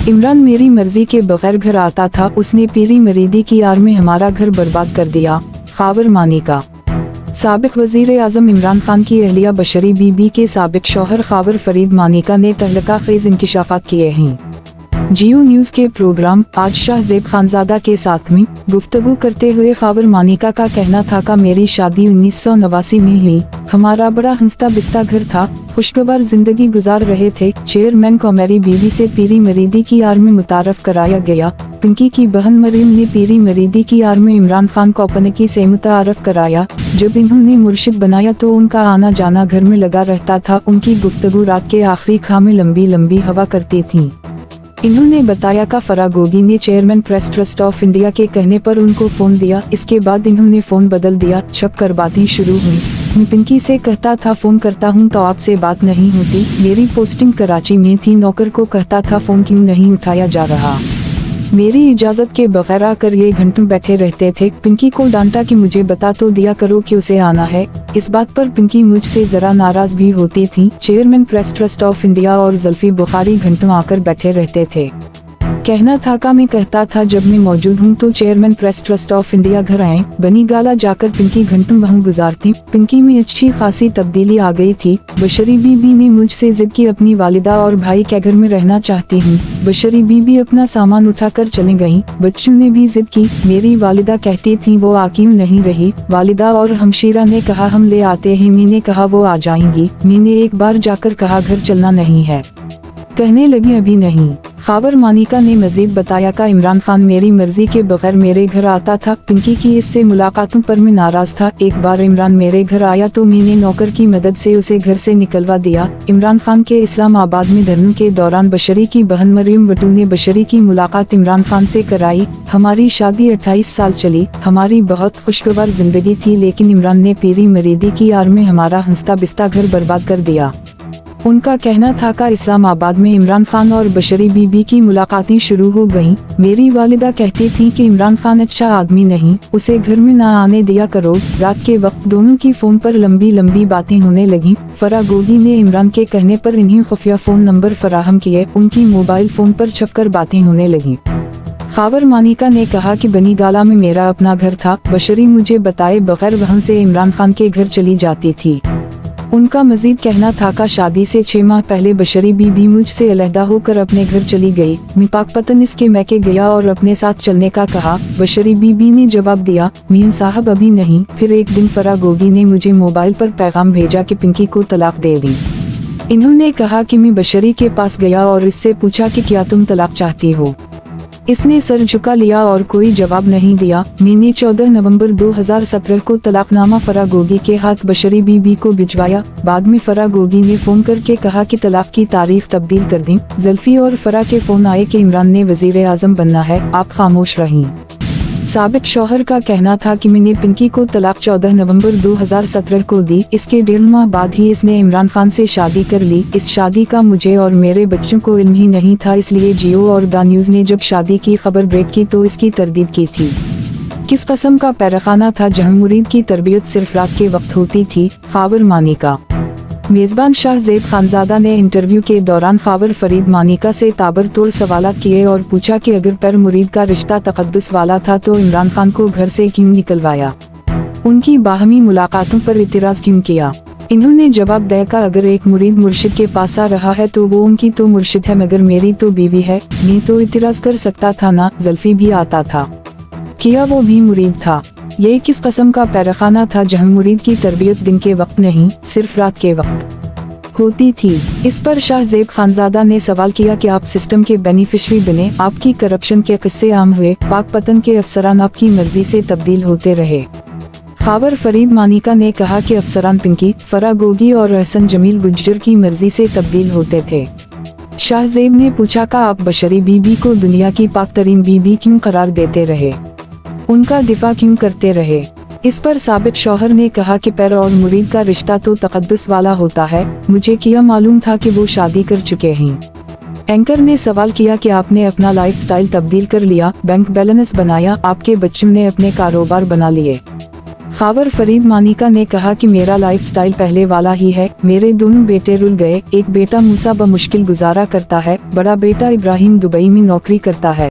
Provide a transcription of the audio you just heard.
इमरान मेरी मर्जी के बगैर घर आता था, उसने पीरी मरीदी की आड़ में हमारा घर बर्बाद कर दिया। खावर मानिका। साबिक वजीर आजम इमरान खान की अहलिया बशरी बीबी के साबिक शौहर खावर फरीद मानिका ने तहलका खेज इंकिशाफात किए हैं। जियो न्यूज़ के प्रोग्राम आज शाहजेब खानजादा के साथ में गुफ्तगू करते हुए खावर मानिका का कहना था कि मेरी शादी 1989 में हुई। हमारा बड़ा हंसता बिस्ता घर था, खुशगवार जिंदगी गुजार रहे थे। चेयरमैन को मेरी बीवी से पीरी मरीदी की आड़ में मुतारफ कराया गया। पिंकी की बहन मरीम ने पीरी मरीदी की आड़ में इमरान खान को पनकी से मुतारफ कराया। जब इन्होंने मुर्शिद बनाया तो उनका आना जाना घर में लगा रहता था। उनकी गुफ्तगू रात के आखिरी खां में लंबी लंबी हवा करती थी। इन्होंने बताया कि फरागोगी ने chairman press trust of India के कहने पर उनको फोन दिया। इसके बाद इन्होंने फोन बदल दिया। छप कर बातें शुरू हुई। मैं पिंकी से कहता था फोन करता हूं तो आपसे बात नहीं होती। मेरी पोस्टिंग कराची में थी, नौकर को कहता था फोन क्यों नहीं उठाया जा रहा। मेरी इजाजत के बगैर आकर ये घंटों बैठे रहते थे। पिंकी को डांटा कि मुझे बता तो दिया करो कि उसे आना है। इस बात पर पिंकी मुझसे जरा नाराज भी होती थी। Chairman press trust of India और जुल्फी बुखारी घंटों आकर बैठे रहते थे। कहना था का मैं कहता था जब मैं मौजूद हूँ तो chairman press trust of India घर आए। बनी गाला जाकर पिंकी घंटों वहाँ गुजारती। पिंकी में अच्छी खासी तब्दीली आ गई थी। बशरी बीबी ने मुझसे जिद की अपनी वालिदा और भाई के घर में रहना चाहती हूँ। बशरी बीबी अपना सामान उठाकर चली गयी। बच्चों ने भी जिद की। मेरी वालिदा कहती थी वो आ क्यों नहीं रही। वालिदा और हमशीरा ने कहा हम ले आते हैं। मैंने कहा वो आ जाएंगी। मैंने एक बार जाकर कहा घर चलना नहीं है, कहने लगी अभी नहीं। खावर मानिका ने मजीद बताया कि इमरान खान मेरी मर्जी के बगैर मेरे घर आता था। पिंकी की इससे मुलाकातों पर मैं नाराज था। एक बार इमरान मेरे घर आया तो मैंने नौकर की मदद से उसे घर से निकलवा दिया। इमरान खान के इस्लामाबाद में धरने के दौरान बशरी की बहन मरियम वटू ने बशरी की मुलाकात इमरान खान से कराई। हमारी शादी 28 साल चली। हमारी बहुत खुशगवार जिंदगी थी, लेकिन इमरान ने पीरी मरीदी की आड़ में हमारा हंसता बिस्ता घर बर्बाद कर दिया। उनका कहना था कि इस्लामाबाद में इमरान खान और बशरी बीबी की मुलाकातें शुरू हो गईं। मेरी वालिदा कहती थी कि इमरान खान अच्छा आदमी नहीं, उसे घर में ना आने दिया करो। रात के वक्त दोनों की फोन पर लंबी लंबी बातें होने लगीं। फरागोगी ने इमरान के कहने पर इन्हें खुफिया फोन नंबर फराहम किए। उनकी मोबाइल फोन पर छपकर बातें होने लगीं। खावर मानिका ने कहा कि बनी गाला में मेरा अपना घर था। बशरी मुझे बताए बगैर वहाँ से इमरान खान के घर चली जाती थी। उनका मजीद कहना था कि शादी से 6 माह पहले बशरी बीबी मुझसे अलहदा होकर अपने घर चली गई। मैं पाकपतन इसके मैके गया और अपने साथ चलने का कहा। बशरी बीबी ने जवाब दिया मियां साहब अभी नहीं। फिर एक दिन फरागोगी ने मुझे मोबाइल पर पैगाम भेजा कि पिंकी को तलाक दे दी। इन्होंने कहा कि मैं बशरी के पास गया और इससे पूछा कि क्या तुम तलाक चाहती हो। इसने सर झुका लिया और कोई जवाब नहीं दिया। मैंने 14 नवंबर 2017 को तलाकनामा फरागोगी के हाथ बशरी बीबी को भिजवाया। बाद में फरागोगी ने फोन करके कहा कि तलाक की तारीख तब्दील कर दी। जुल्फी और फरा के फोन आए कि इमरान ने वजीर आजम बनना है, आप खामोश रहीं। साबिक शौहर का कहना था कि मैंने पिंकी को तलाक 14 नवंबर 2017 को दी। इसके 1.5 माह बाद ही इसने इमरान खान से शादी कर ली। इस शादी का मुझे और मेरे बच्चों को इल्म ही नहीं था, इसलिए जियो और द न्यूज़ ने जब शादी की खबर ब्रेक की तो इसकी तरदीद की थी। किस किस्म का पैरखाना था जहां मुरीद की तरबियत सिर्फ रात के वक्त होती थी। खावर मानिका। मेज़बान शाहजेब खानजादा ने इंटरव्यू के दौरान खावर फरीद मानिका से ताबड़तोड़ सवालात किए और पूछा कि अगर पर मुरीद का रिश्ता तकद्दुस वाला था तो इमरान खान को घर से क्यों निकलवाया, उनकी बाहमी मुलाकातों पर इतराज़ क्यों किया। इन्होंने जवाब दिया कि अगर एक मुरीद मुर्शिद के पास आ रहा है तो वो उनकी तो मुर्शिद है, मगर मेरी तो बीवी है, मैं तो इतराज़ कर सकता था ना। जुल्फी भी आता था, किया वो भी मुरीद था। ये किस किस्म का पैरखाना था जहां मुरीद की तरबियत दिन के वक्त नहीं सिर्फ रात के वक्त होती थी। इस पर शाहजेब खानजादा ने सवाल किया कि आप सिस्टम के बेनिफिशरी बने, आपकी करप्शन के किस्से आम हुए, पाकपतन के अफसरान आपकी मर्जी से तब्दील होते रहे। खावर फरीद मानिका ने कहा कि अफसरान पिंकी, फरागोगी और अहसन जमील गुज्जर की मर्जी से तब्दील होते थे। शाहजेब ने पूछा कि आप बशरी बीबी को दुनिया की पाक तरीन बीबी क्यों करार देते रहे, उनका दिफा क्यों करते रहे। इस पर साबिक शौहर ने कहा कि पैर और मुरीद का रिश्ता तो तकद्दुस वाला होता है, मुझे क्या मालूम था कि वो शादी कर चुके हैं। एंकर ने सवाल किया कि आपने अपना लाइफस्टाइल तब्दील कर लिया, बैंक बैलेंस बनाया, आपके बच्चों ने अपने कारोबार बना लिए। खावर फरीद मानिका ने कहा कि मेरा लाइफ स्टाइल पहले वाला ही है, मेरे दोनों बेटे रुल गए, एक बेटा मूसा बमुश्किल गुजारा करता है, बड़ा बेटा इब्राहिम दुबई में नौकरी करता है।